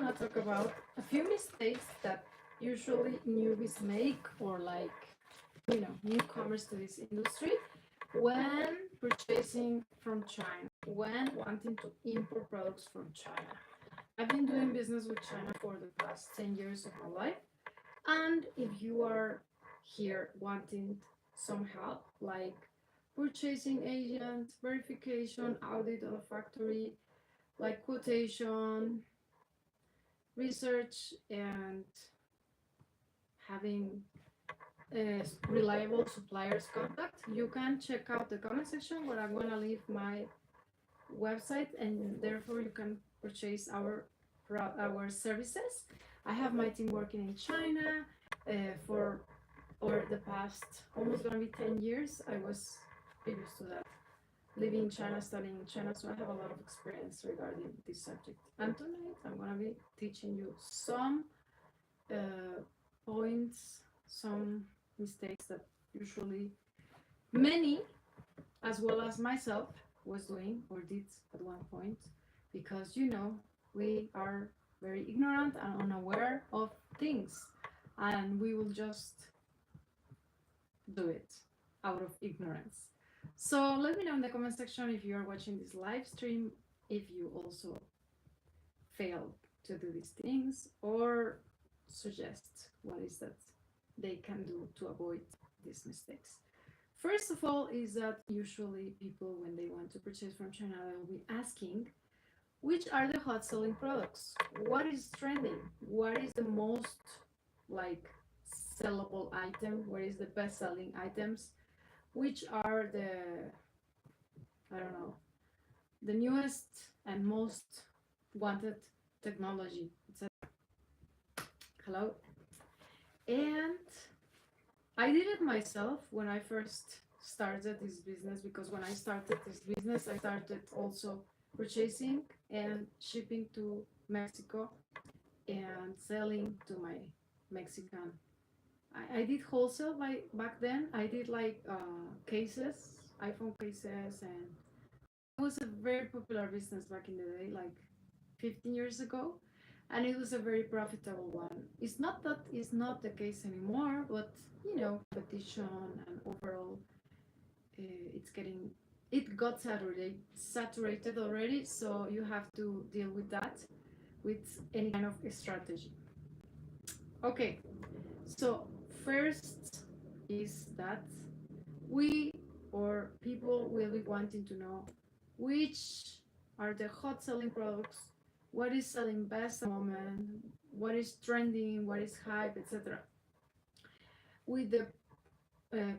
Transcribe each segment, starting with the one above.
want to talk about a few mistakes that usually newbies make, or like, newcomers to this industry when purchasing from China, when wanting to import products from China. I've been doing business with China for the past 10 years of my life. And if you are here wanting some help, like purchasing agent, verification, audit of a factory, like quotation, research, and having reliable suppliers contact, you can check out the comment section where I'm going to leave my website, and therefore you can purchase our services. I have my team working in China for over the past almost gonna be 10 years. I was previous to that living in China, studying in China, so I have a lot of experience regarding this subject. And tonight I'm gonna be teaching you some points, some mistakes that usually many, as well as myself, was doing or did at one point, because we are very ignorant and unaware of things, and we will just do it out of ignorance. So let me know in the comment section if you are watching this live stream, if you also failed to do these things, or suggest what is that they can do to avoid these mistakes. First of all is that usually people, when they want to purchase from China, they will be asking, which are the hot selling products? What is trending? What is the most like sellable item? What is the best selling items? Which are I don't know, the newest and most wanted technology, etc. Hello. And I did it myself when I first started this business, because when I started this business, I started also purchasing and shipping to Mexico and selling to my Mexican. I did wholesale back then. I did like cases, iPhone cases, and it was a very popular business back in the day, like 15 years ago, and it was a very profitable one. It's not that it's not the case anymore, but competition and overall, it got saturated already. So you have to deal with that with any kind of strategy. Okay, so first is that we or people will be wanting to know which are the hot selling products, what is selling best at the moment, what is trending, what is hype, etc. With the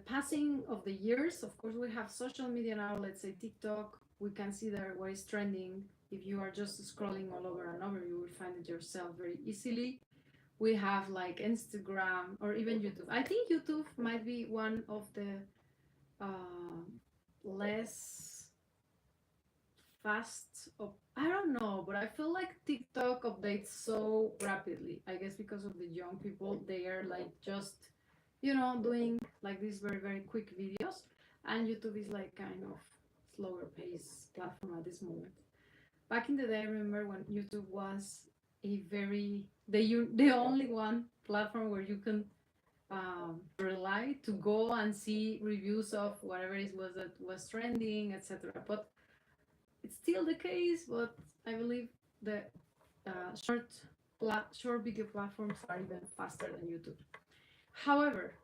passing of the years, of course, we have social media now. Let's say TikTok, we can see there what is trending. If you are just scrolling all over and over, you will find it yourself very easily. We have like Instagram or even YouTube. I think YouTube might be one of the less fast I don't know, but I feel like TikTok updates so rapidly. I guess because of the young people, they are like just doing like these very very quick videos, and YouTube is like kind of slower pace platform at this moment. Back in the day, I remember when YouTube was the only one platform where you can rely to go and see reviews of whatever it was that was trending, etc. But it's still the case, but I believe the short video platforms are even faster than YouTube. However,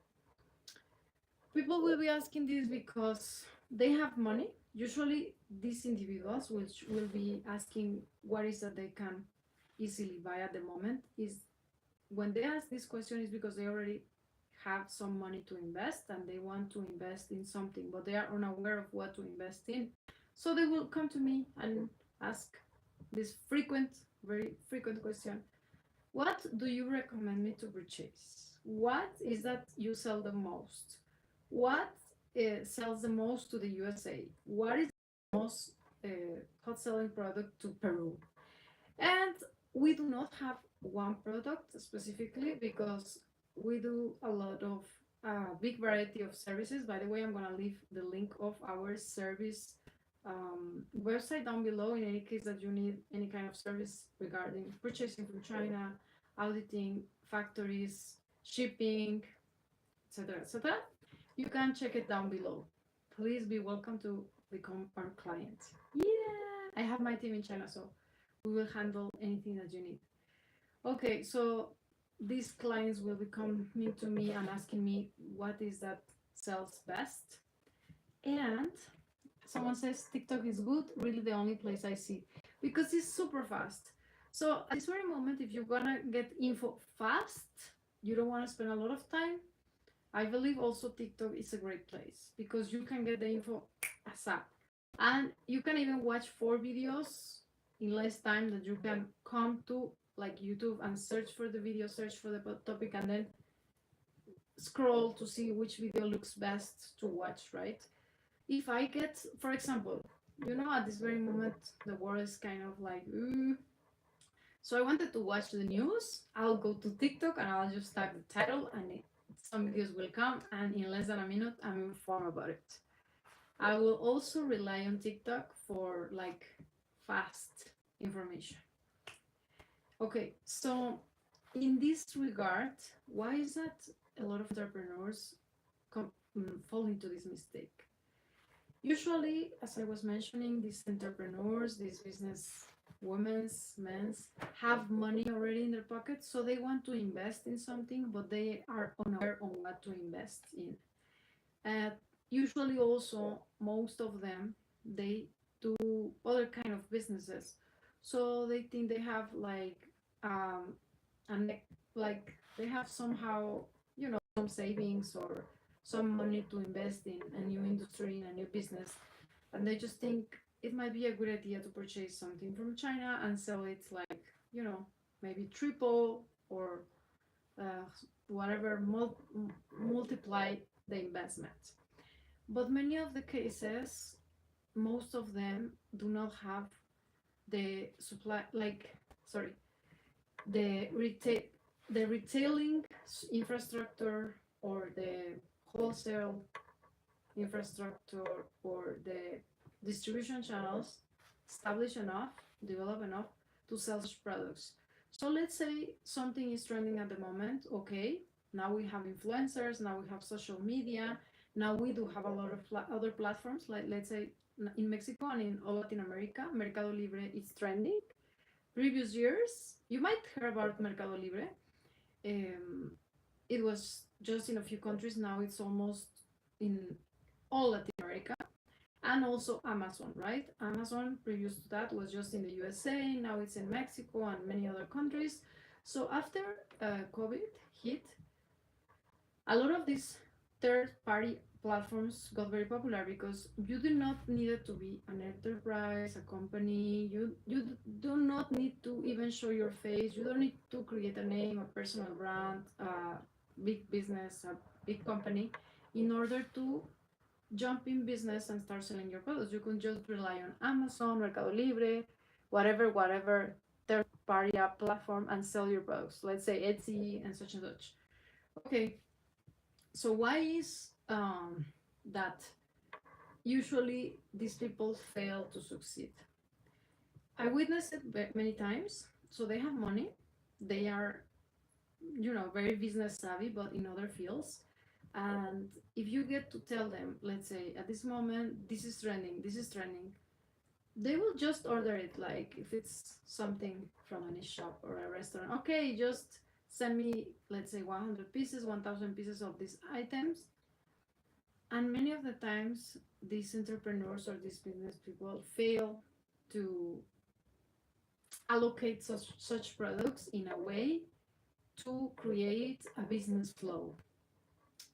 people will be asking this because they have money. Usually, these individuals will be asking what is that they can easily buy at the moment. Is when they ask this question is because they already have some money to invest and they want to invest in something, but they are unaware of what to invest in. So they will come to me and ask this very frequent question: what do you recommend me to purchase? What is that you sell the most? What sells the most to the USA? What is the most hot selling product to Peru? And we do not have one product specifically, because we do a lot of big variety of services. By the way, I'm gonna leave the link of our service website down below in any case that you need any kind of service regarding purchasing from China, auditing, factories, shipping, etc., etc. You can check it down below. Please be welcome to become our client. Yeah, I have my team in China, so we will handle anything that you need. Okay, so these clients will be coming to me and asking me what is that sells best. And someone says TikTok is good, really the only place I see because it's super fast. So at this very moment, if you're gonna get info fast, you don't want to spend a lot of time. I believe also TikTok is a great place because you can get the info ASAP. And you can even watch 4 videos in less time that you can come to like YouTube and search for the video, search for the topic, and then scroll to see which video looks best to watch, right? If I get, for example, at this very moment, the world is kind of like, ooh. So I wanted to watch the news. I'll go to TikTok and I'll just type the title and some videos will come. And in less than a minute, I'm informed about it. I will also rely on TikTok for like fast information. Okay, so in this regard, why is that a lot of entrepreneurs fall into this mistake? Usually, as I was mentioning, these entrepreneurs, these business women's, men's, have money already in their pocket, so they want to invest in something, but they are unaware on what to invest in. And usually, also, most of them, they do other kind of businesses, so they think they have and like they have somehow, some savings or some money to invest in a new industry, in a new business, and they just think it might be a good idea to purchase something from China and sell it like, maybe triple or whatever, multiply the investment. But many of the cases, most of them do not have the supply, the retailing infrastructure or the wholesale infrastructure or the distribution channels established enough, developed enough to sell such products. So let's say something is trending at the moment. Okay, now we have influencers, now we have social media, now we do have a lot of other platforms, like let's say in Mexico and in all Latin America, Mercado Libre is trending. Previous years, you might hear about Mercado Libre. It was just in a few countries. Now it's almost in all Latin America, and also Amazon, right? Amazon previous to that was just in the USA. Now it's in Mexico and many other countries. So after COVID hit, a lot of these third-party platforms got very popular because you do not need to be an enterprise, a company. You do not need to even show your face. You don't need to create a name, a personal brand, a big business, a big company, in order to jump in business and start selling your products. You can just rely on Amazon, Mercado Libre, whatever third-party app platform, and sell your products. Let's say Etsy and such and such. Okay, so why is that usually these people fail to succeed? I witnessed it many times. So they have money, they are, very business savvy, but in other fields. And if you get to tell them, let's say at this moment, this is trending, they will just order it. Like if it's something from any shop or a restaurant, okay, just send me, let's say 100 pieces, 1000 pieces of these items. And many of the times, these entrepreneurs or these business people fail to allocate such products in a way to create a business flow.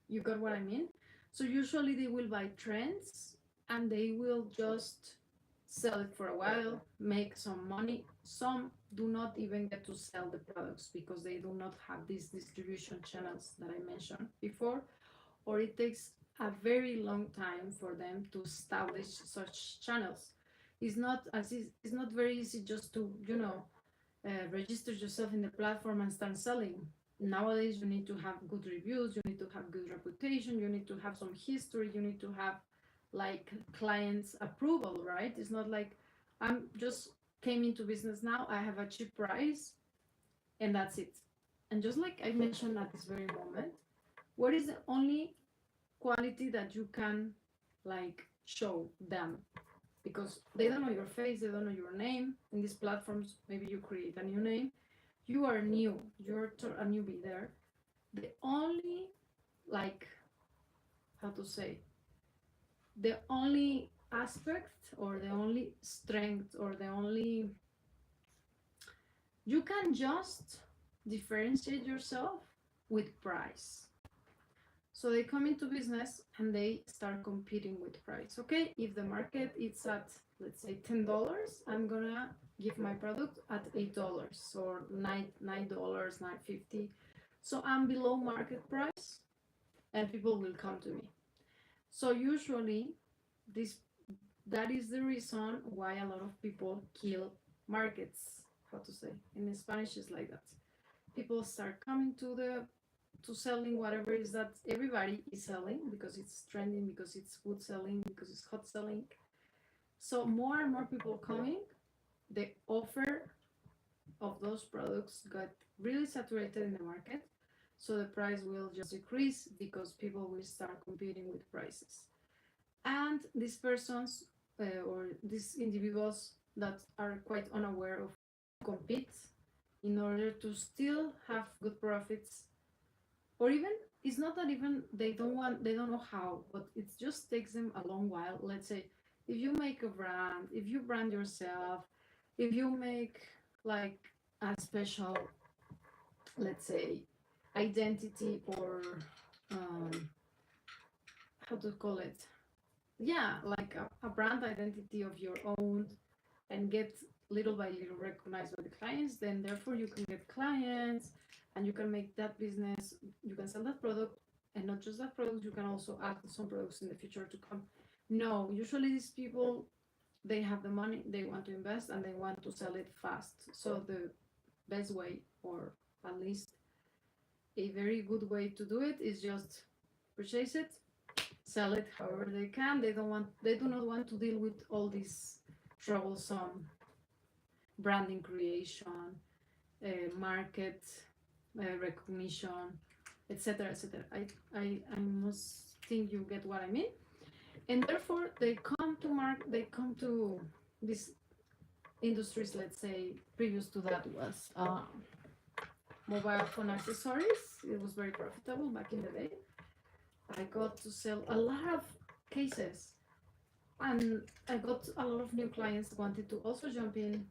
You got what I mean? So usually they will buy trends and they will just sell it for a while, make some money. Some do not even get to sell the products because they do not have these distribution channels that I mentioned before, or it takes a very long time for them to establish such channels. It's not very easy just to register yourself in the platform and start selling. Nowadays you need to have good reviews, you need to have good reputation, you need to have some history, you need to have like clients approval, right? It's not like I'm just came into business now, I have a cheap price and that's it. And just like I mentioned at this very moment, what is the only quality that you can like show them? Because they don't know your face, they don't know your name. In these platforms, maybe you create a new name. You are new, you're a newbie there. The only, like, how to say, the only aspect or the only strength or the only, you can just differentiate yourself with price. So they come into business and they start competing with price. Okay, if the market is at, let's say, $10, I'm gonna give my product at $8 or $9, $9.50. So I'm below market price and people will come to me. So usually this that is the reason why a lot of people kill markets. How to say? In Spanish is like that. People start coming to selling whatever is that everybody is selling because it's trending, because it's good selling, because it's hot selling. So more and more people coming, the offer of those products got really saturated in the market. So the price will just decrease because people will start competing with prices. And these persons or these individuals that are quite unaware of compete in order to still have good profits, or even it's not that even they don't know how, but it just takes them a long while. Let's say if you make a brand, if you brand yourself, if you make like a special, let's say, identity or um, how to call it, yeah, like a brand identity of your own, and get little by little recognized by the clients, then therefore you can get clients and you can make that business, you can sell that product, and not just that product, you can also add some products in the future to come. No, usually these people, they have the money, they want to invest, and they want to sell it fast. So the best way, or at least a very good way to do it, is just purchase it, sell it however they can. They do not want to deal with all this troublesome branding creation, market recognition, etc., etc. I must think you get what I mean. And therefore, they come to these industries. Let's say previous to that was mobile phone accessories. It was very profitable back in the day. I got to sell a lot of cases, and I got a lot of new clients wanted to also jump in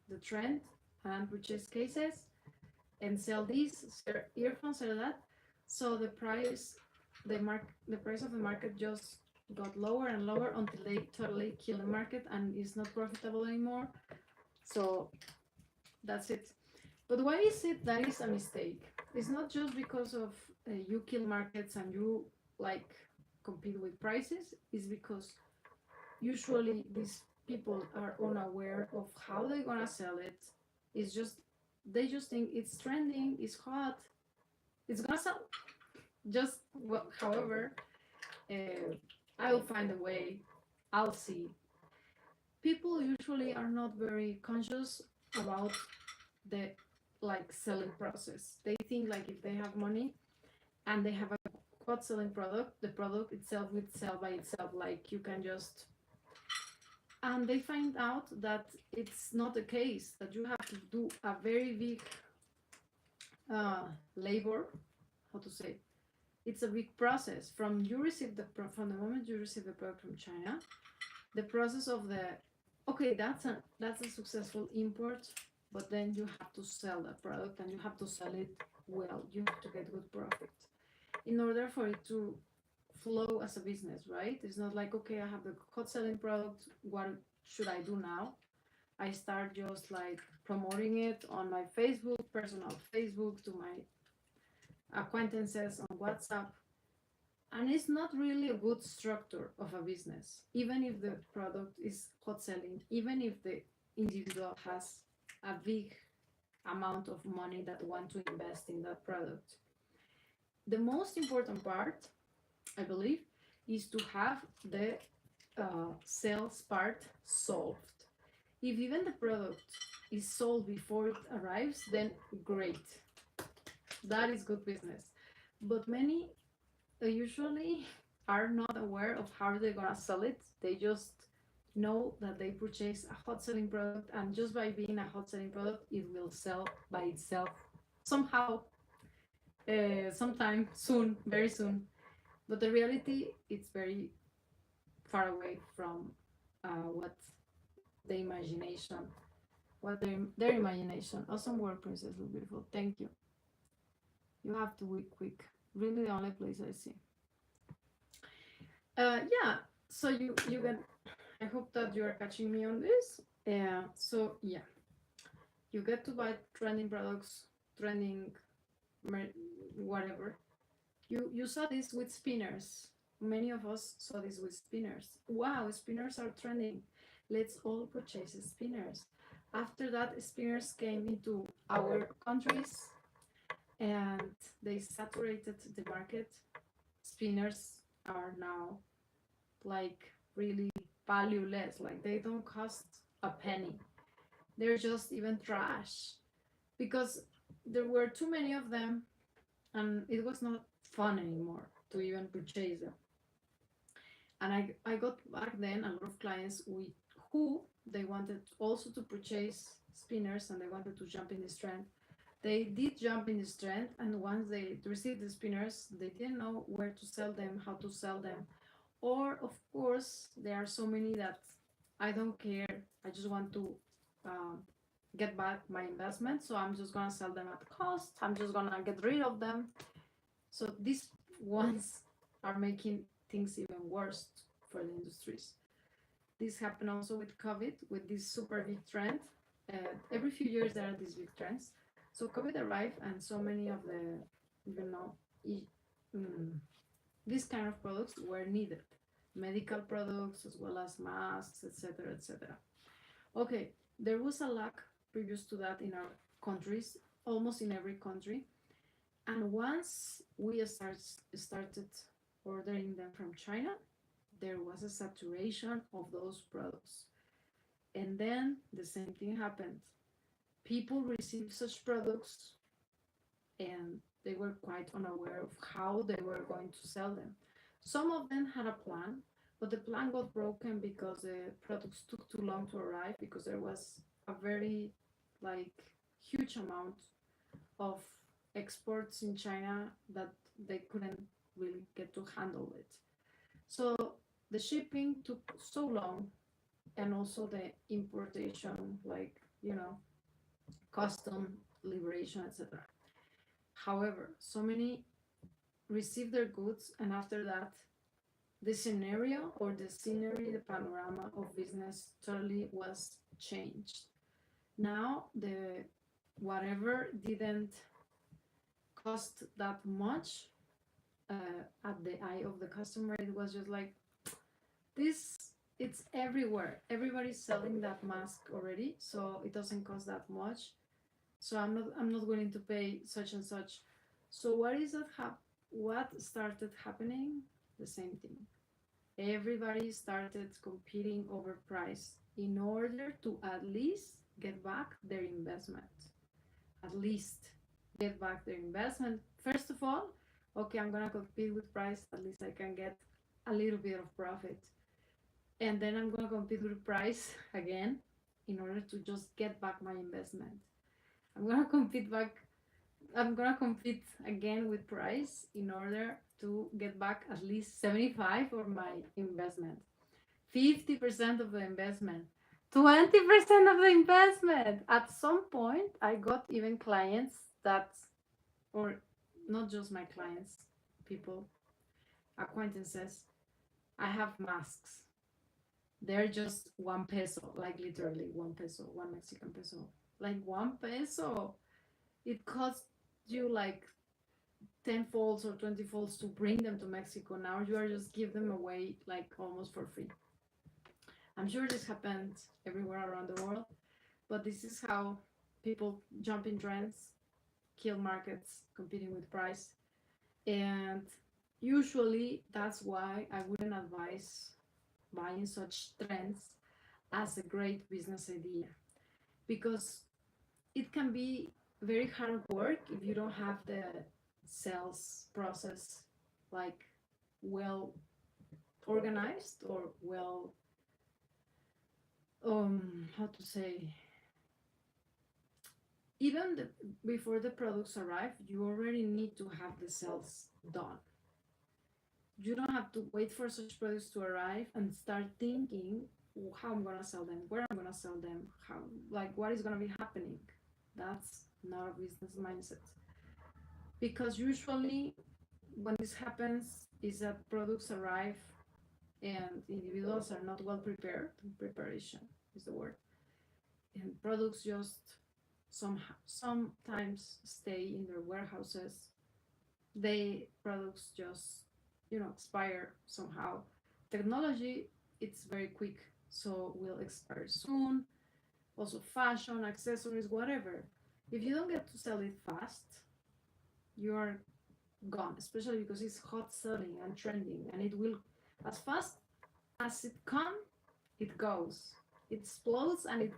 the trend and purchase cases and sell these earphones or that. So the price of the market just got lower and lower until they totally kill the market and is not profitable anymore. So that's it. But why is it that is a mistake? It's not just because of you kill markets and you like compete with prices. It's because usually these people are unaware of how they're gonna sell it. It's just they just think it's trending, it's hot, it's gonna sell. Just well, however, I'll find a way. I'll see. People usually are not very conscious about the like selling process. They think like if they have money and they have a quad selling product, the product itself will sell by itself. Like you can just, and they find out that it's not the case, that you have to do a very big labor, how to say, it's a big process from you receive from the moment you receive the product from China, the process of the, okay, that's a successful import, but then you have to sell that product and you have to sell it well, you have to get good profit in order for it to flow as a business, right? It's not like, okay, I have the hot selling product, what should I do now? I start just like promoting it on my Facebook, personal Facebook, to my acquaintances on WhatsApp. And it's not really a good structure of a business, even if the product is hot selling, even if the individual has a big amount of money that want to invest in that product. The most important part, I believe, is to have the sales part solved. If even the product is sold before it arrives, then great. That is good business. But many usually are not aware of how they're gonna sell it. They just know that they purchase a hot selling product, and just by being a hot selling product, it will sell by itself somehow, sometime soon, very soon. But the reality, it's very far away from what the imagination, what their imagination. Awesome work, Princess, look beautiful. Thank you. You have to be quick. Really, the only place I see. Yeah. So you get. I hope that you are catching me on this. So yeah, you get to buy trending products, trending whatever. You saw this with spinners. Many of us saw this with spinners. Wow, spinners are trending. Let's all purchase spinners. After that, spinners came into our countries and they saturated the market. Spinners are now like really valueless, like they don't cost a penny. They're just even trash because there were too many of them and it was not fun anymore to even purchase them. And I got back then a lot of clients who they wanted also to purchase spinners and they wanted to jump in this trend. They did jump in this trend, and once they received the spinners, they didn't know where to sell them, how to sell them. Or, of course, there are so many that I don't care. I just want to um, get back my investment, so I'm just gonna sell them at cost. I'm just gonna get rid of them. So these ones are making things even worse for the industries. This happened also with COVID, with this super big trend. Every few years there are these big trends. So COVID arrived, and so many of the, you know, these kind of products were needed, medical products as well as masks, etc., etc. Okay, there was a lack previous to that in our countries, almost in every country. And once we started ordering them from China, there was a saturation of those products. And then the same thing happened. People received such products and they were quite unaware of how they were going to sell them. Some of them had a plan, but the plan got broken because the products took too long to arrive because there was a very like huge amount of exports in China that they couldn't really get to handle it. So the shipping took so long, and also the importation, like, custom liberation, etc. However, so many received their goods, and after that, the scenario or the scenery, the panorama of business totally was changed. Now, the whatever didn't cost that much at the eye of the customer, it was just like this. It's everywhere. Everybody's selling that mask already, so it doesn't cost that much. So I'm not willing to pay such and such. So what started happening? The same thing. Everybody started competing over price in order to at least get back their investment. At least get back their investment. First of all, okay, I'm gonna compete with price. At least I can get a little bit of profit. And then I'm gonna compete with price again in order to just get back my investment. I'm gonna compete back. I'm gonna compete again with price in order to get back at least 75 of my investment, 50% of the investment, 20% of the investment. At some point, I got even clients that, or not just my clients, people, acquaintances. I have masks. They're just 1 peso, like literally 1 peso, 1 Mexican peso, like 1 peso. It costs you like 10 folds or 20 folds to bring them to Mexico. Now you are just give them away like almost for free. I'm sure this happens everywhere around the world, but this is how people jump in trends, kill markets, competing with price. And usually that's why I wouldn't advise buying such trends as a great business idea, because it can be very hard work if you don't have the sales process like well organized or well, how to say, even before the products arrive, you already need to have the sales done. You don't have to wait for such products to arrive and start thinking how I'm gonna sell them, where I'm gonna sell them, how, like, what is gonna be happening. That's not a business mindset. Because usually when this happens is that products arrive and individuals are not well prepared. Preparation is the word. And products just sometimes stay in their warehouses. They products just, expire somehow. Technology, it's very quick, so will expire soon. Also fashion, accessories, whatever. If you don't get to sell it fast, you are gone, especially because it's hot selling and trending, and it will, as fast as it comes, it goes. It explodes and it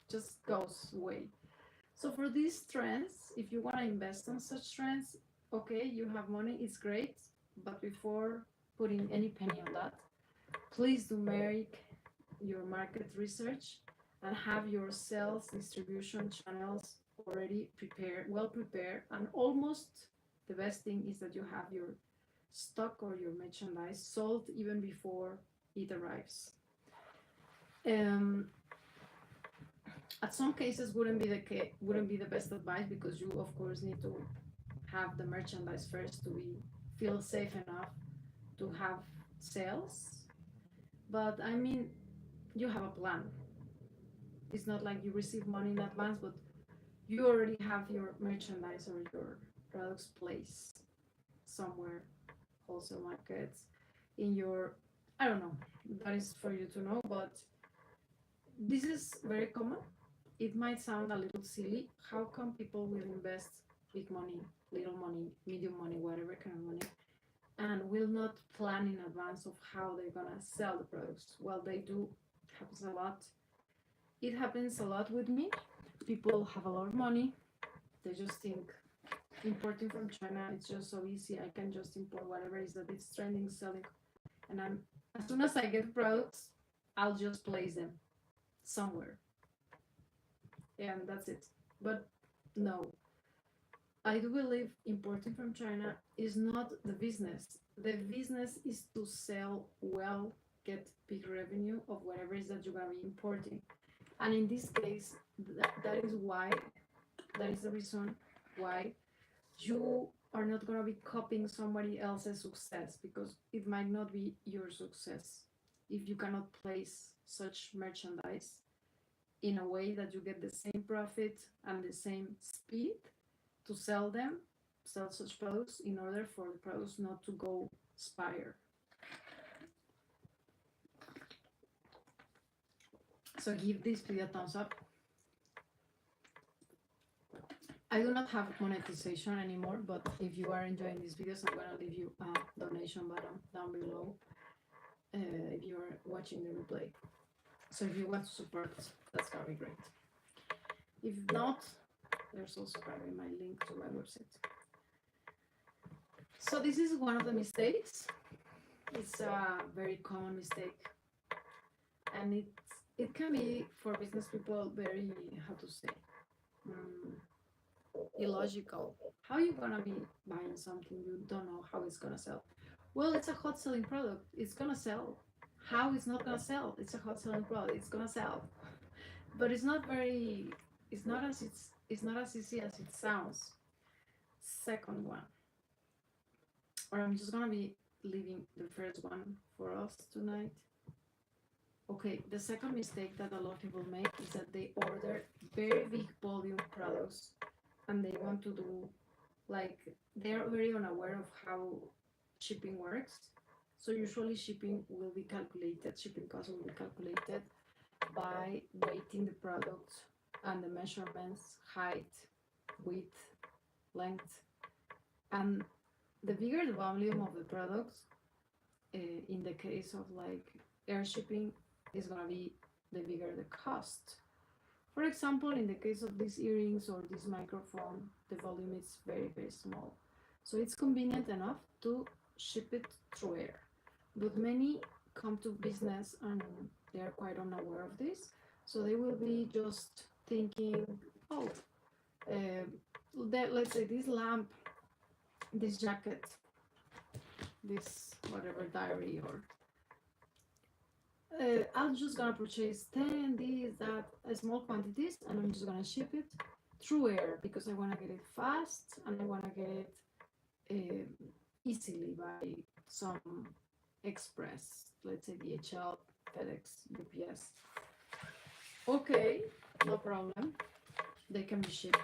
just goes away. So for these trends, if you want to invest on such trends, okay, you have money, it's great. But before putting any penny on that, please do make your market research and have your sales distribution channels already prepared, well prepared, and almost the best thing is that you have your stock or your merchandise sold even before it arrives. At some cases wouldn't be the best advice, because you of course need to have the merchandise first to feel safe enough to have sales. But I mean, you have a plan. It's not like you receive money in advance, but you already have your merchandise or your products placed somewhere, wholesale markets, in your, I don't know, that is for you to know, but this is very common. It might sound a little silly. How come people will invest big money, little money, medium money, whatever kind of money, and will not plan in advance of how they're gonna sell the products? Well, they do. It happens a lot. It happens a lot with me. People have a lot of money. They just think importing from China, it's just so easy. I can just import whatever is that it's trending, selling, and as soon as I get products, I'll just place them somewhere, and that's it. But no, I do believe importing from China is not the business. The business is to sell well, get big revenue of whatever it is that you're gonna be importing. And in this case, that is the reason why you are not gonna be copying somebody else's success, because it might not be your success if you cannot place such merchandise in a way that you get the same profit and the same speed to sell such products, in order for the products not to go expire. So give this video a thumbs up. I do not have monetization anymore, but if you are enjoying these videos, I'm gonna leave you a donation button down below if you are watching the replay. So if you want to support, that's gonna be great. If not, there's also probably my link to my website. So this is one of the mistakes. It's a very common mistake, and it can be for business people very, how to say, illogical. How are you gonna be buying something you don't know how it's gonna sell? Well, it's a hot selling product. It's gonna sell. How it's not gonna sell? It's a hot selling product. It's gonna sell. But it's not as easy as it sounds. Second one, or I'm just gonna be leaving the first one for us tonight. Okay, the second mistake that a lot of people make is that they order very big volume products, and they want to do, like, they're very unaware of how shipping works. So usually shipping costs will be calculated by weighting the product and the measurements, height, width, length, and the bigger the volume of the products, in the case of like air shipping is going to be, the bigger the cost. For example, in the case of these earrings or this microphone, the volume is very, very small. So it's convenient enough to ship it through air. But many come to business and they are quite unaware of this. So they will be just thinking, oh, let's say this lamp, this jacket, this whatever diary, or I'm just gonna purchase 10, this, that, small quantities, and I'm just gonna ship it through air because I wanna get it fast and I wanna get it easily by some express, let's say DHL, FedEx, UPS. Okay, no problem. They can be shipped,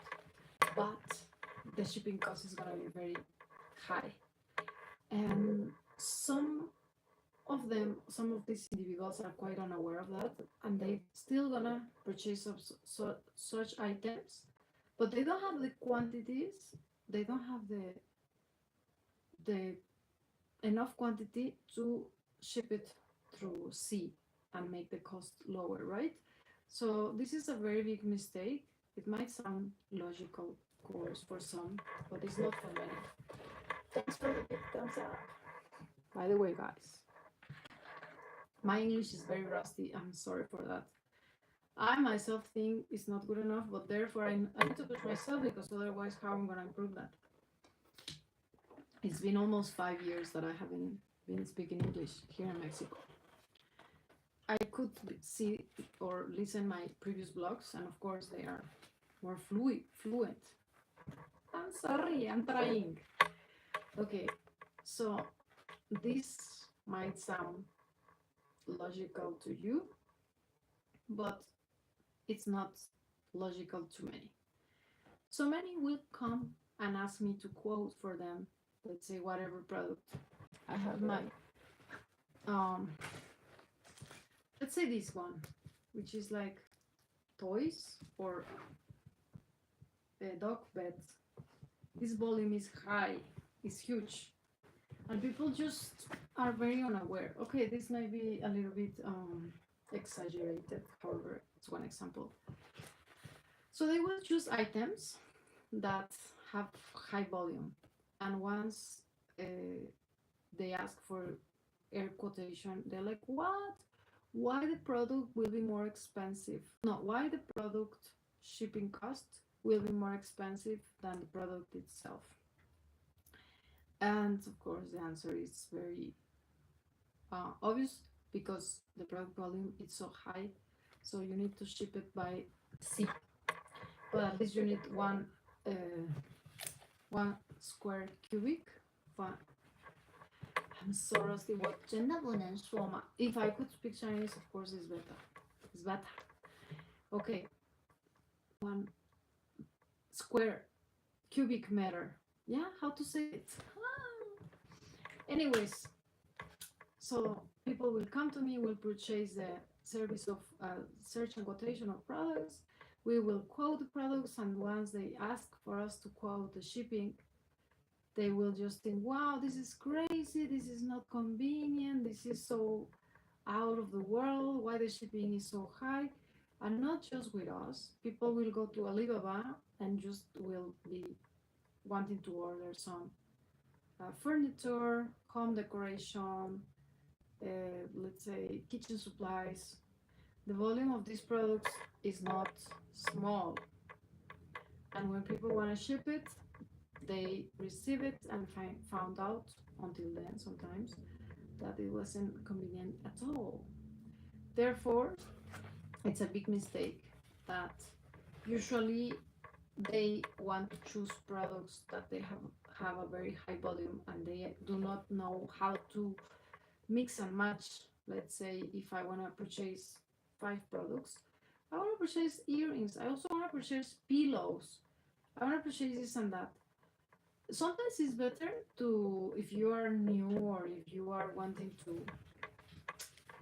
but the shipping cost is gonna be very high. And some of these individuals are quite unaware of that, and they still gonna purchase such items, but they don't have the quantities, they don't have the enough quantity to ship it through sea and make the cost lower, right? So this is a very big mistake. It might sound logical, of course, for some, but it's not for many. Thanks for the big thumbs up. By the way, guys, my English is very rusty. I'm sorry for that. I myself think it's not good enough, but therefore I need to push myself, because otherwise how I'm going to improve that? It's been almost 5 years that I haven't been speaking English here in Mexico. I could see or listen my previous blogs, and of course they are more fluent. I'm sorry, I'm trying. Okay, so this might sound logical to you, but it's not logical to many. So many will come and ask me to quote for them, let's say whatever product. I have my let's say this one, which is like toys or dog beds. This volume is high, is huge, and people just are very unaware. Okay, this might be a little bit exaggerated, however, it's one example. So they will choose items that have high volume, and once they ask for air quotation, they're like, what? Why the product will be more expensive? No, why the product shipping cost will be more expensive than the product itself? And of course, the answer is very obvious, because the product volume is so high, so you need to ship it by sea. But at least you need one square cubic. I'm so rusty. If I could speak Chinese, of course, it's better. It's better. Okay. 1 square cubic meter. Yeah, how to say it? Anyways, so people will come to me, will purchase the service of search and quotation of products. We will quote the products, and once they ask for us to quote the shipping, they will just think, wow, this is crazy, this is not convenient, this is so out of the world, why the shipping is so high. And not just with us, people will go to Alibaba and just will be wanting to order some furniture, home decoration, let's say kitchen supplies. The volume of these products is not small, and when people want to ship it, they receive it and found out until then sometimes that it wasn't convenient at all. Therefore, it's a big mistake that usually they want to choose products that they have a very high volume, and they do not know how to mix and match. Let's say if I want to purchase 5 products, I want to purchase earrings, I also want to purchase pillows, I want to purchase this and that. Sometimes it's better to, if you are new or if you are wanting to,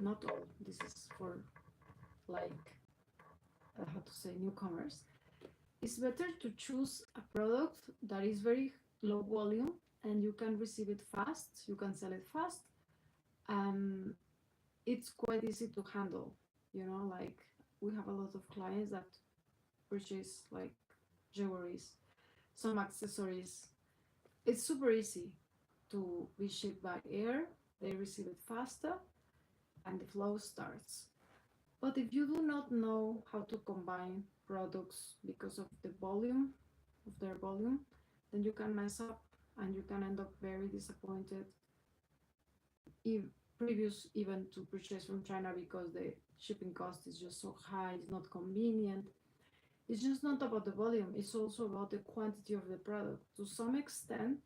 not all, this is for like how to say, newcomers, it's better to choose a product that is very low volume and you can receive it fast, you can sell it fast, it's quite easy to handle. Like we have a lot of clients that purchase like jewelries, some accessories. It's super easy to be shipped by air. They receive it faster and the flow starts. But if you do not know how to combine products because of the volume of their volume, then you can mess up and you can end up very disappointed if previous even to purchase from China because the shipping cost is just so high, it's not convenient. It's just not about the volume, it's also about the quantity of the product. To some extent,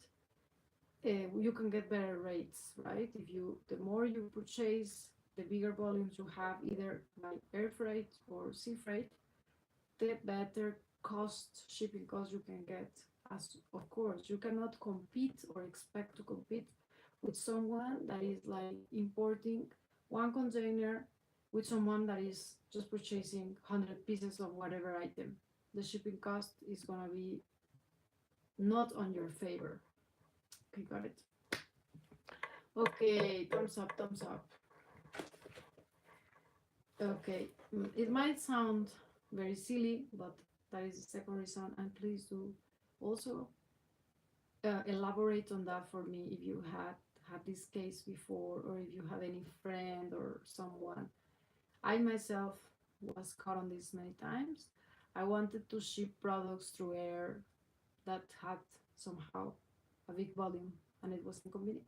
you can get better rates, right? If you the more you purchase, the bigger volumes you have either by air freight or sea freight, the better shipping cost you can get. As of course, you cannot compete or expect to compete with someone that is like importing one container with someone that is just purchasing 100 pieces of whatever item. The shipping cost is gonna be not on your favor. Okay, got it. Okay, thumbs up, thumbs up. Okay, it might sound very silly, but that is the second reason. And please do also elaborate on that for me if you had this case before, or if you have any friend or someone. I myself was caught on this many times. I wanted to ship products through air that had somehow a big volume, and it was inconvenient.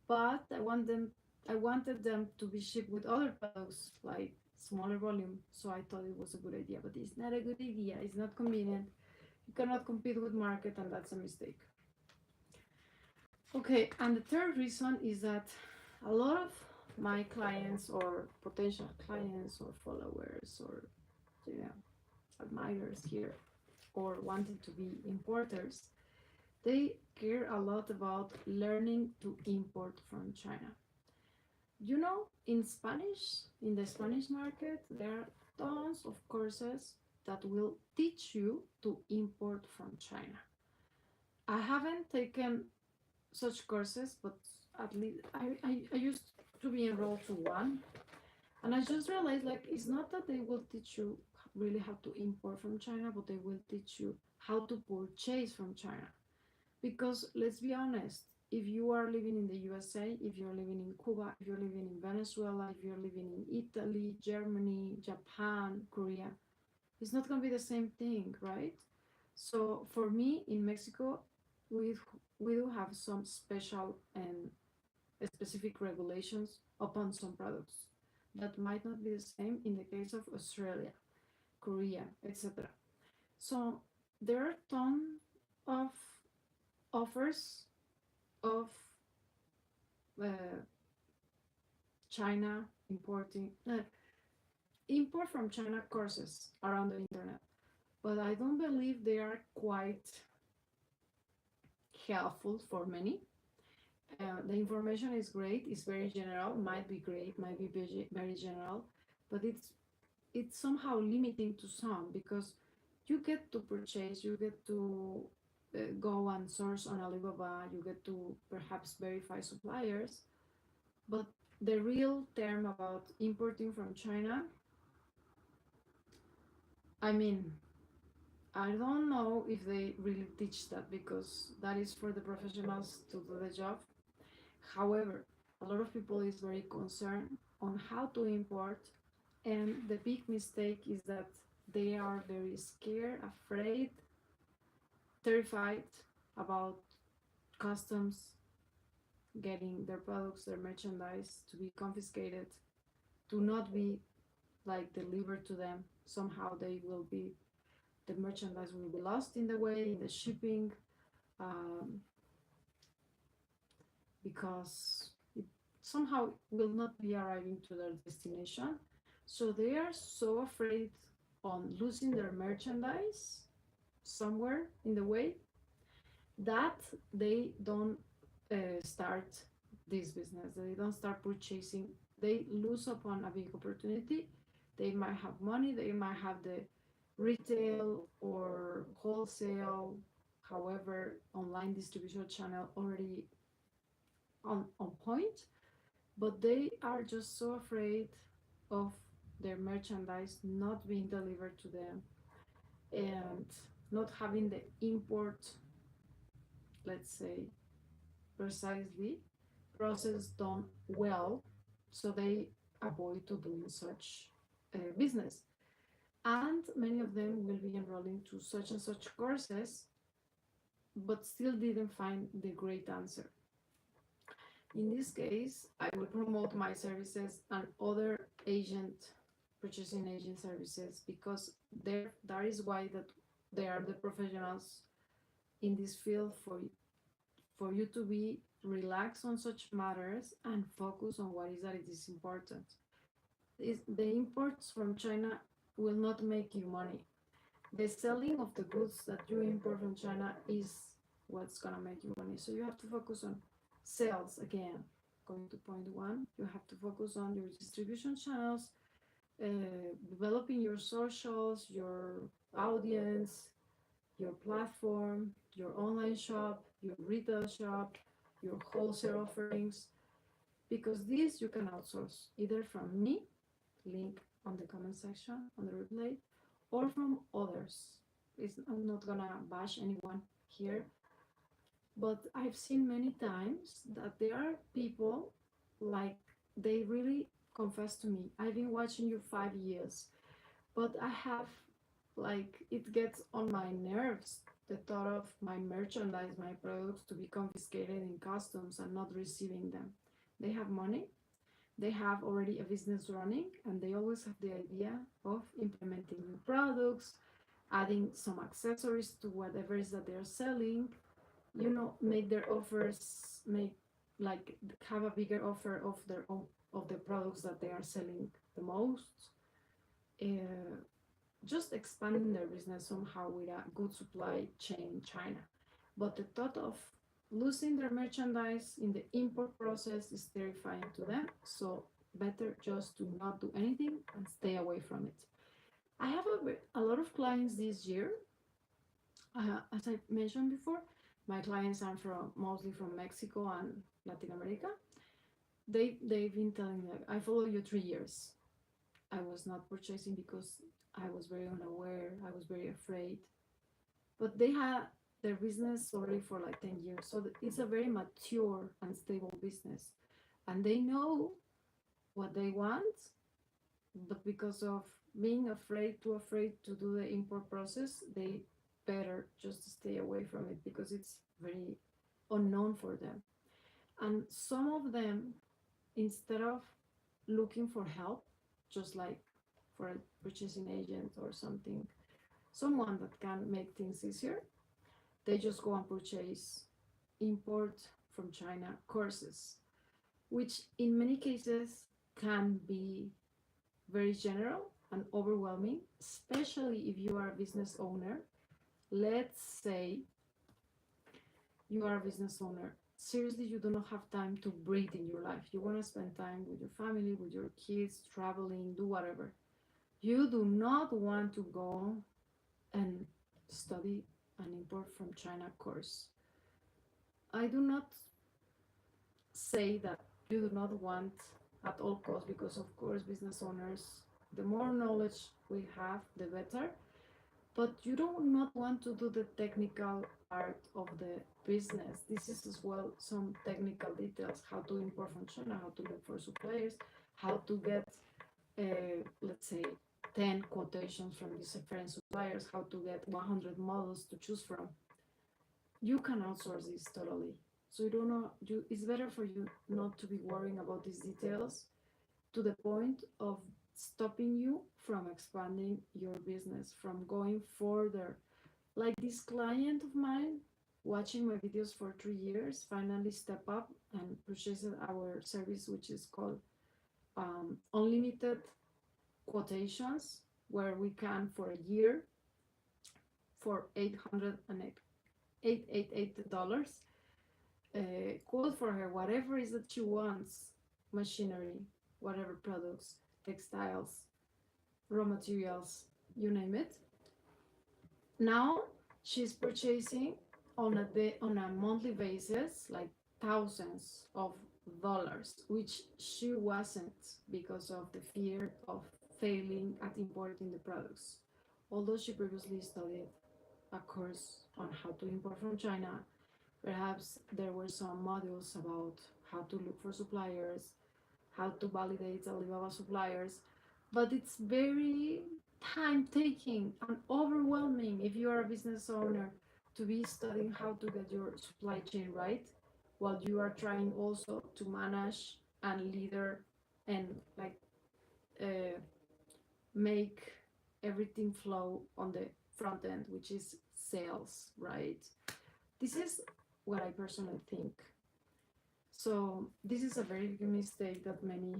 But I wanted them to be shipped with other products like smaller volume, so I thought it was a good idea. But it's not a good idea. It's not convenient. You cannot compete with market, and that's a mistake. Okay, and the third reason is that a lot of my clients or potential clients or followers or you know admirers here or wanting to be importers, they care a lot about learning to import from China. In Spanish, in the Spanish market, there are tons of courses that will teach you to import from China. I haven't taken such courses, but at least I used to be enrolled to one, and I just realized like it's not that they will teach you really how to import from China, but they will teach you how to purchase from China. Because let's be honest, if you are living in the USA, if you're living in Cuba, if you're living in Venezuela, if you're living in Italy, Germany, Japan, Korea, it's not going to be the same thing, right? So for me in Mexico, we we do have some special and specific regulations upon some products that might not be the same in the case of Australia, Korea, etc. So there are tons of offers of uh, China import from China courses around the internet, but I don't believe they are quite helpful for many. The information is great, it's very general, might be great, might be very general, but it's somehow limiting to some because you get to purchase, you get to go and source on Alibaba, you get to perhaps verify suppliers, but the real term about importing from China, I mean, I don't know if they really teach that because that is for the professionals to do the job. However, a lot of people is very concerned on how to import, and the big mistake is that they are very scared, afraid, terrified about customs getting their products, their merchandise to be confiscated, to not be like delivered to them. Somehow the merchandise will be lost in the way, in the shipping, um, because it somehow will not be arriving to their destination. So they are so afraid on losing their merchandise somewhere in the way that they don't start this business. They don't start purchasing. They lose upon a big opportunity. They might have money. They might have the retail or wholesale, however, online distribution channel already on point, but they are just so afraid of their merchandise not being delivered to them and not having the import, let's say, precisely processed done well, so they avoid to doing such business. And many of them will be enrolling to such and such courses, but still didn't find the great answer. In this case, I will promote my services and other purchasing agent services, because that is why that they are the professionals in this field for you to be relaxed on such matters and focus on what is that it is important. The imports from China will not make you money. The selling of the goods that you import from China is what's gonna make you money. So you have to focus on sales again. Going to point one, you have to focus on your distribution channels, developing your socials, your audience, your platform, your online shop, your retail shop, your wholesale offerings, because these you can outsource either from me, link on the comment section on the replay, or from others. I'm not gonna bash anyone here, but I've seen many times that there are people like they really confess to me, I've been watching you 5 years, but I have, like, it gets on my nerves the thought of my merchandise, my products to be confiscated in customs and not receiving them. They have money, they have already a business running, and they always have the idea of implementing new products, adding some accessories to whatever is that they're selling, make their offers, make, like, have a bigger offer of their own, of the products that they are selling the most, uh, just expanding their business somehow with a good supply chain in China. But the thought of losing their merchandise in the import process is terrifying to them. So better just to not do anything and stay away from it. I have a lot of clients this year. As I mentioned before, my clients are mostly from Mexico and Latin America. They've been telling me, like, I follow you 3 years. I was not purchasing because I was very unaware. I was very afraid. But they had their business already for like 10 years. So it's a very mature and stable business. And they know what they want, but because of being afraid, too afraid to do the import process, they better just stay away from it because it's very unknown for them. And some of them, instead of looking for help, just like for a purchasing agent or something, someone that can make things easier, they just go and purchase import from China courses, which in many cases can be very general and overwhelming, especially if you are a business owner. Let's say you are a business owner. Seriously, you do not have time to breathe in your life. You want to spend time with your family, with your kids, traveling, do whatever. You do not want to go and study an import from China course. I do not say that you do not want at all costs, because of course business owners, the more knowledge we have, the better. But you do not want to do the technical part of the business. This is as well some technical details: how to import from China, how to look for suppliers, how to get, let's say, 10 quotations from these different suppliers, how to get 100 models to choose from. You can outsource this totally. So you don't know, it's better for you not to be worrying about these details to the point of stopping you from expanding your business, from going further. Like this client of mine, watching my videos for 3 years, finally step up and purchased our service, which is called unlimited quotations, where we can for a year for $888 quote for her whatever is that she wants: machinery, whatever products, textiles, raw materials, you name it. Now she's purchasing on a monthly basis, like thousands of dollars, which she wasn't because of the fear of failing at importing the products. Although she previously studied a course on how to import from China, perhaps there were some modules about how to look for suppliers, how to validate Alibaba suppliers, but it's very time taking and overwhelming if you are a business owner to be studying how to get your supply chain right while you are trying also to manage and leader and like uh, make everything flow on the front end, which is sales, right? This is what I personally think. So this is a very big mistake that many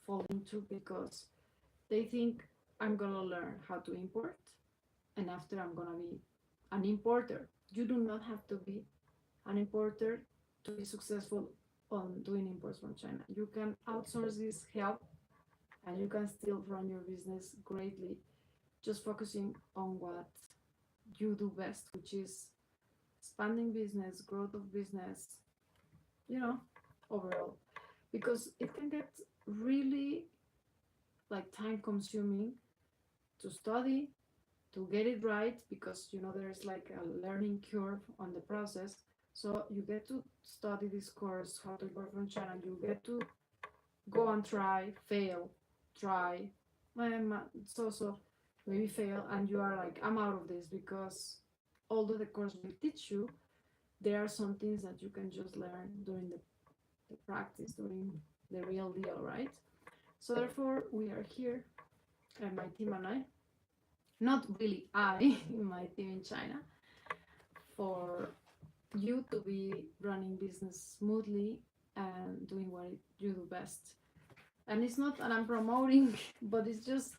fall into because they think I'm gonna learn how to import and after I'm gonna be an importer. You do not have to be an importer to be successful on doing imports from China. You can outsource this help and you can still run your business greatly, just focusing on what you do best, which is expanding business, growth of business, you know, overall. Because it can get really like time consuming to study, to get it right, because there's like a learning curve on the process. So you get to study this course, how to import from China. You get to go and try, fail, try, so maybe fail, and you are like, I'm out of this because although the course will teach you, there are some things that you can just learn during the practice, during the real deal, right? So therefore, we are here, and my team and I, not really I, my team in China, for you to be running business smoothly and doing what you do best. And it's not that I'm promoting, but it's just,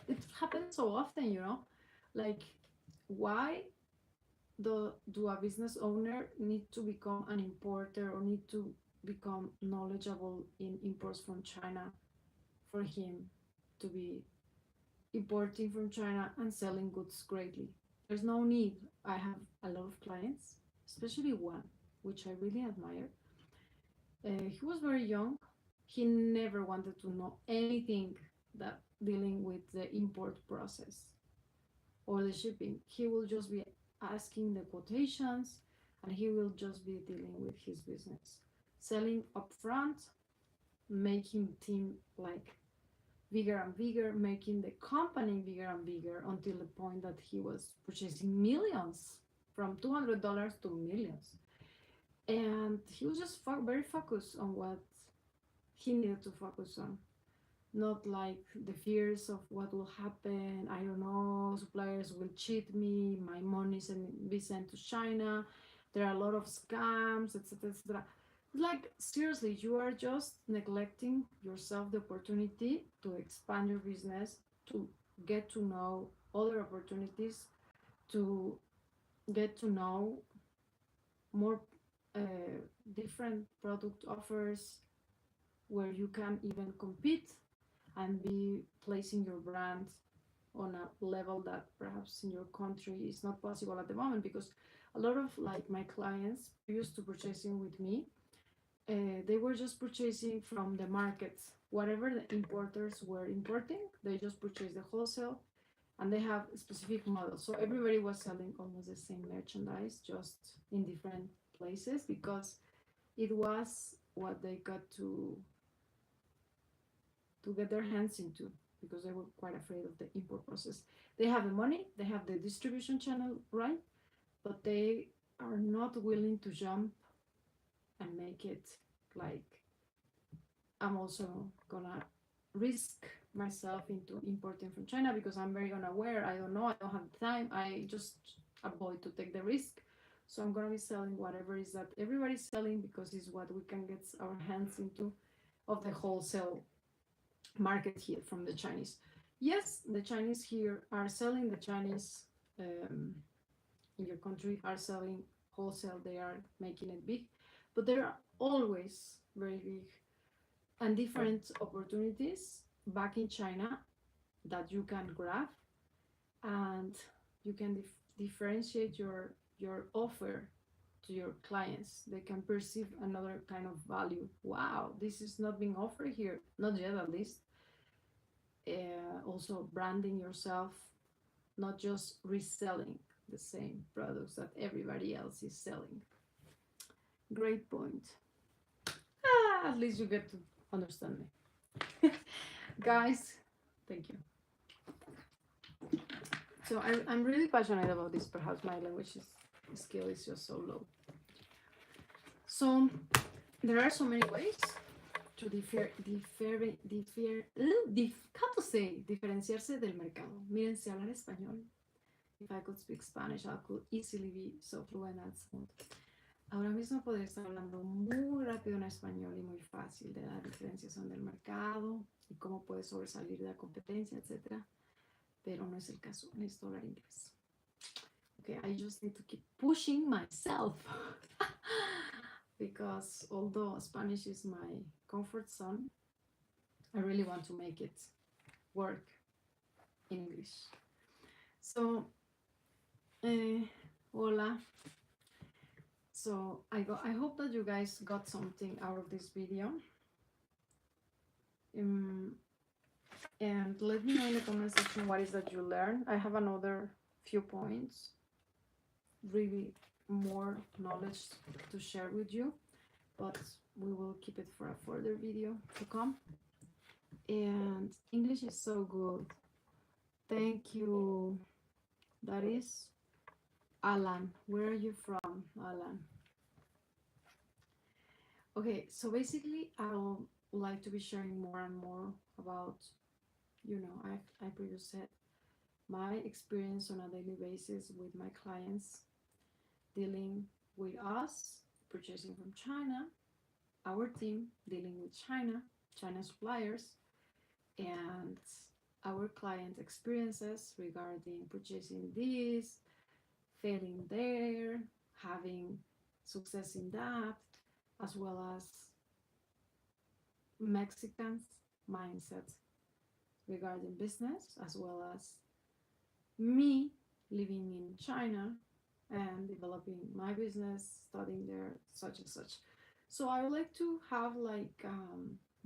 it happens so often, like why do a business owner need to become an importer or need to become knowledgeable in imports from China for him to be importing from China and selling goods greatly? There's no need. I have a lot of clients, especially one, which I really admire. He was very young. He never wanted to know anything that dealing with the import process or the shipping. He will just be asking the quotations and he will just be dealing with his business, selling upfront, making team like bigger and bigger, making the company bigger and bigger until the point that he was purchasing millions, from $200 to millions. And he was just very focused on what he needed to focus on, not like the fears of what will happen. I don't know, suppliers will cheat me, my money be sent to China, there are a lot of scams, etc., etc. Like seriously, you are just neglecting yourself the opportunity to expand your business, to get to know other opportunities, to get to know more different product offers where you can even compete and be placing your brand on a level that perhaps in your country is not possible at the moment, because a lot of like my clients used to purchasing with me, they were just purchasing from the markets, whatever the importers were importing, they just purchase the wholesale, and they have specific models, so everybody was selling almost the same merchandise, just in different places, because it was what they got to get their hands into, because they were quite afraid of the import process. They have the money, they have the distribution channel, right? But they are not willing to jump and make it like, I'm also gonna risk myself into importing from China because I'm very unaware. I don't know, I don't have the time. I just avoid to take the risk. So I'm gonna be selling whatever is that everybody's selling because it's what we can get our hands into of the wholesale market here from the Chinese. Yes, the Chinese here are selling, the Chinese in your country are selling wholesale, they are making it big, but there are always very big and different opportunities back in China that you can grab, and you can differentiate your offer to your clients. They can perceive another kind of value. Wow, this is not being offered here, not yet at least. Also branding yourself, not just reselling the same products that everybody else is selling. Great point. At least you get to understand me. Guys, thank you. So I'm really passionate about this. Perhaps my language skill is just so low. So there are so many ways to diferenciarse del mercado. Miren, si hablar español, if I could speak Spanish, I could easily be so fluent and smooth. Ahora mismo podría estar hablando muy rápido en español y muy fácil de la diferenciación del mercado y cómo puede sobresalir de la competencia, etc. Pero no es el caso. Necesito hablar inglés. Okay, I just need to keep pushing myself. Because although Spanish is my comfort zone, I really want to make it work in English. So, hola. So I hope that you guys got something out of this video. And let me know in the comment section what is that you learned. I have another few points, really more knowledge to share with you, but we will keep it for a further video to come. And English is so good. Thank you. That is Alan. Where are you from, Alan? Okay, so basically I would like to be sharing more and more about, I previously said my experience on a daily basis with my clients, dealing with us, purchasing from China, our team dealing with China suppliers, and our client experiences regarding purchasing this, failing there, having success in that, as well as Mexicans' mindset regarding business, as well as me living in China and developing my business, studying there, such and such. So I would like to have like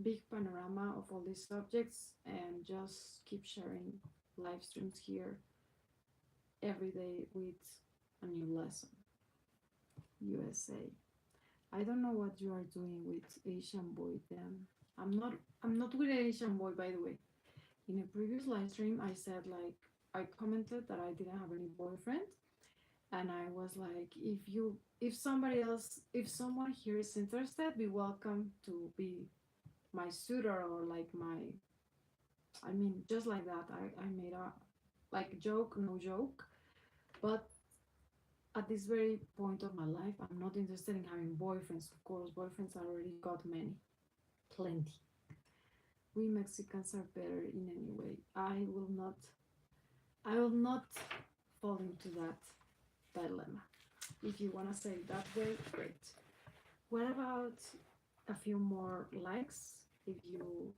big panorama of all these subjects and just keep sharing live streams here every day with a new lesson. USA. I don't know what you are doing with Asian boy then. I'm not with Asian boy, by the way. In a previous live stream I said, like, I commented that I didn't have any boyfriend, and I was like, if someone here is interested, be welcome to be my suitor, or like just like that. I made a like joke, no joke, but at this very point of my life, I'm not interested in having boyfriends. Of course, boyfriends I already got many, plenty. We Mexicans are better in any way. I will not fall into that dilemma. If you want to say it that way, great. What about a few more likes if you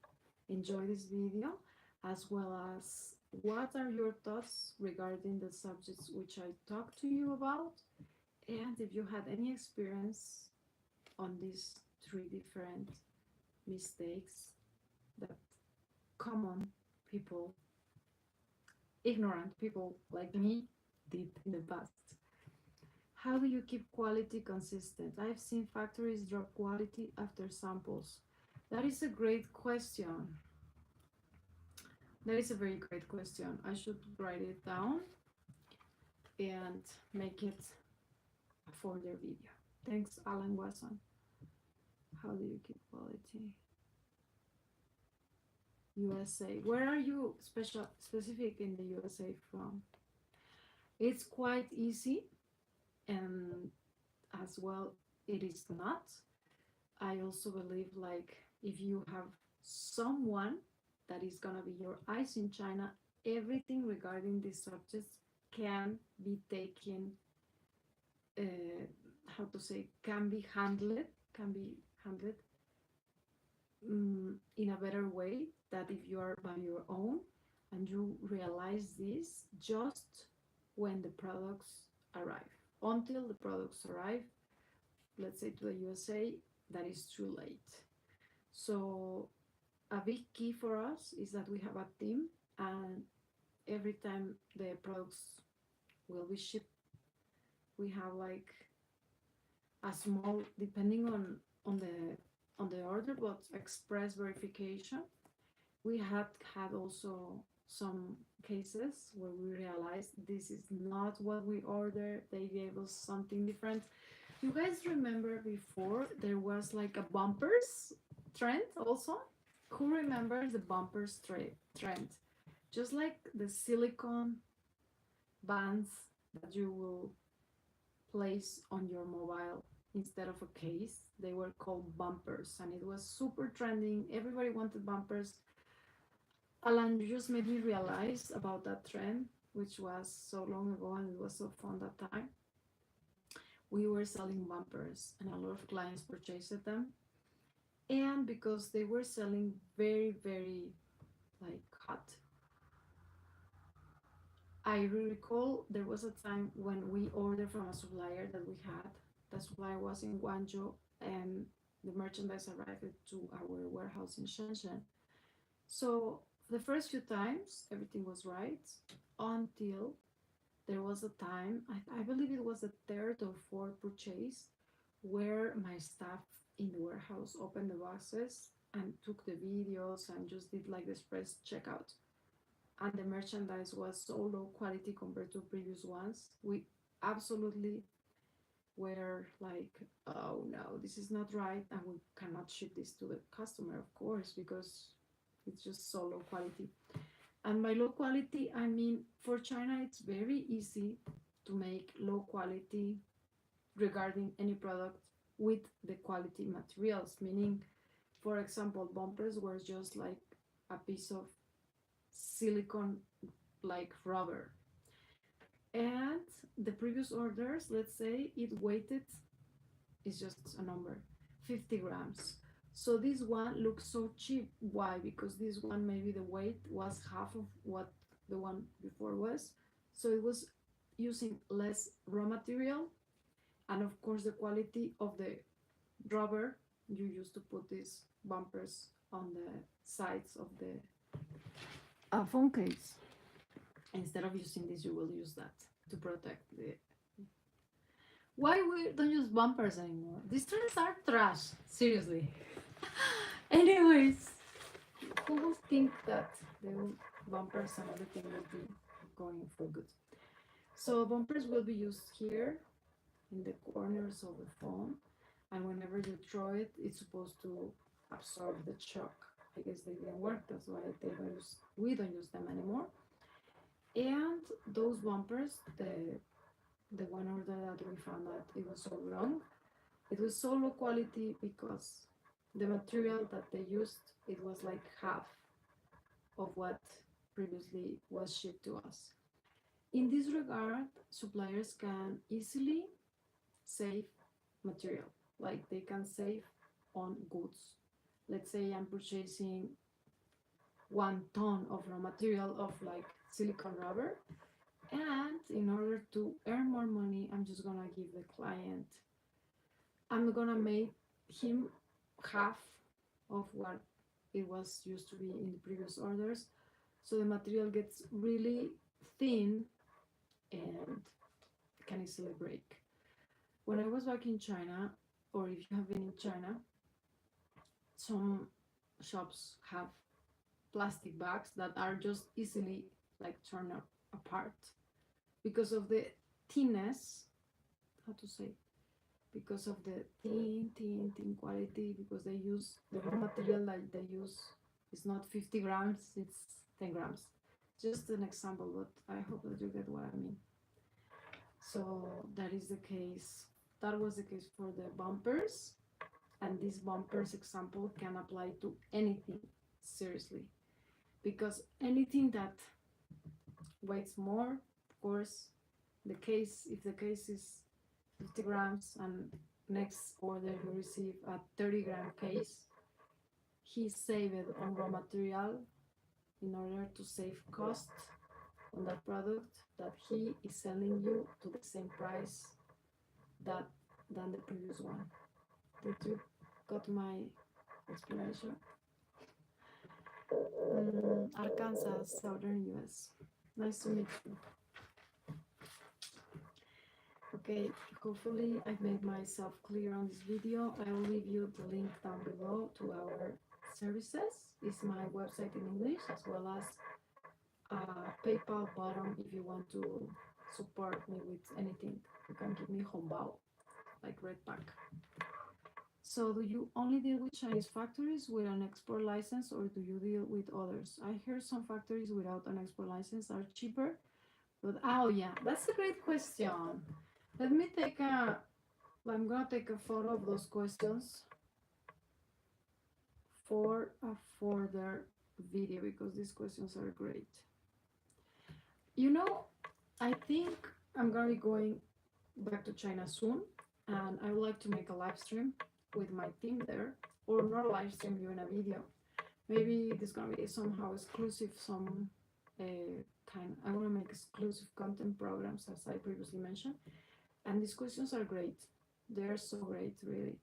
enjoy this video, as well as what are your thoughts regarding the subjects which I talked to you about, and if you had any experience on these 3 different mistakes that common people, ignorant people like me did in the past. How do you keep quality consistent? I've seen factories drop quality after samples. That is a great question. That is a very great question. I should write it down and make it a further video. Thanks, Alan Watson. How do you keep quality? USA. Where are you specific in the USA from? It's quite easy, and as well it is not. I also believe, like, if you have someone that is gonna be your eyes in China, everything regarding these subjects can be taken, can be handled in a better way, that if you are by your own and you realize this just when the products arrive. Until the products arrive, let's say to the USA, that is too late. So a big key for us is that we have a team, and every time the products will be shipped, we have like a small, depending on the order, but express verification. We had also some cases where we realized this is not what we ordered. They gave us something different. You guys remember before there was like a bumpers trend also? Who remembers the bumpers trend? Just like the silicone bands that you will place on your mobile instead of a case, they were called bumpers, and it was super trending. Everybody wanted bumpers. Alan, you just made me realize about that trend, which was so long ago and it was so fun that time. We were selling bumpers and a lot of clients purchased them. And because they were selling very, very like hot, I recall there was a time when we ordered from a supplier that we had. The supplier was in Guangzhou and the merchandise arrived to our warehouse in Shenzhen. So the first few times everything was right until there was a time, I believe it was the third or fourth purchase, where my staff in the warehouse opened the boxes and took the videos and just did like the express checkout. And the merchandise was so low quality compared to previous ones. We absolutely were like, oh no, this is not right, and we cannot ship this to the customer, of course, because it's just so low quality. And by low quality, I mean for China, it's very easy to make low quality regarding any product with the quality materials. Meaning, for example, bumpers were just like a piece of silicone like rubber. And the previous orders, let's say it weighted, is just a number, 50 grams. So this one looks so cheap. Why? Because this one, maybe the weight was half of what the one before was. So it was using less raw material. And of course, the quality of the rubber you used to put these bumpers on the sides of the phone case. Instead of using this, you will use that to protect the. Why we don't use bumpers anymore? These trends are trash. Seriously. Anyways, who would think that the bumpers and everything will be going for good? So bumpers will be used here in the corners of the phone, and whenever you throw it, it's supposed to absorb the shock. I guess they didn't work. That's why we don't use them anymore. And those bumpers, the one order that we found out it was so wrong. It was so low quality because the material that they used, it was like half of what previously was shipped to us. In this regard, suppliers can easily save material, like they can save on goods. Let's say I'm purchasing 1 ton of raw material of like silicone rubber, and in order to earn more money, I'm just gonna give the client, I'm gonna make him half of what it was used to be in the previous orders. So the material gets really thin and can easily break. When I was back in China, or if you have been in China, some shops have plastic bags that are just easily like torn apart because of the thinness, how to say, because of the thin quality, because they use the raw material that they use is not 50 grams, it's 10 grams. Just an example, but I hope that you get what I mean. So that is the case. That was the case for the bumpers, and this bumpers example can apply to anything, seriously, because anything that weighs more, of course, if the case is 50 grams and next order you receive a 30-gram case, he saved on raw material in order to save cost on that product that he is selling you to the same price that than the previous one. Did you got my explanation? Arkansas, southern US. Nice to meet you. Okay, hopefully I've made myself clear on this video. I will leave you the link down below to our services. It's my website in English, as well as a PayPal button if you want to support me with anything. You can give me hongbao, like red pack. So do you only deal with Chinese factories with an export license, or do you deal with others? I hear some factories without an export license are cheaper, but oh yeah, that's a great question. Let me take I'm gonna take a photo of those questions for a further video because these questions are great. You know, I think I'm gonna be going back to China soon, and I would like to make a live stream with my team there, or not a live stream, even a video. Maybe there's gonna be somehow exclusive, some I want to make exclusive content programs, as I previously mentioned. And these questions are great. They're so great, really,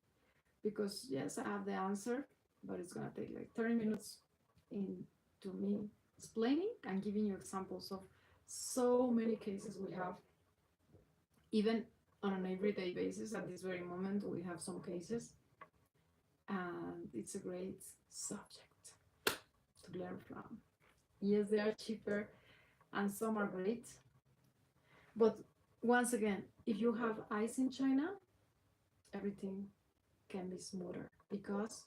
because yes, I have the answer, but it's gonna take like 30 minutes into me explaining and giving you examples of so many cases we have, even on an everyday basis. At this very moment, we have some cases, and it's a great subject to learn from. Yes, they are cheaper, and some are great. But once again, if you have eyes in China, everything can be smoother because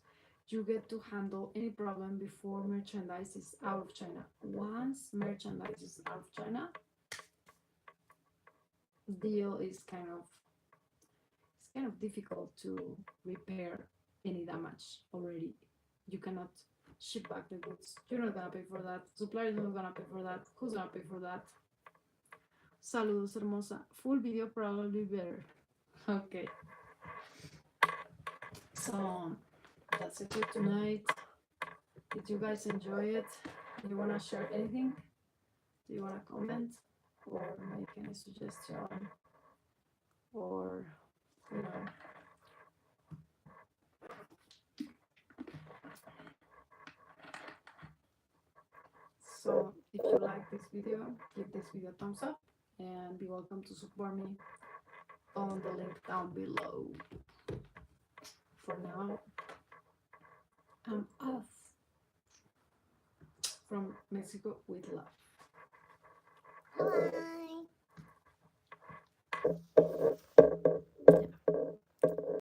you get to handle any problem before merchandise is out of China. Once merchandise is out of China, deal is kind of difficult to repair any damage already. You cannot ship back the goods. You're not gonna pay for that. Supplier is not gonna pay for that. Who's gonna pay for that? Saludos, hermosa. Full video probably better. Okay. So that's it for tonight. Did you guys enjoy it? Do you wanna share anything? Do you wanna comment or make any suggestion? Or you know. So if you like this video, give this video a thumbs up and be welcome to support me on the link down below. For now, I'm off from Mexico with love.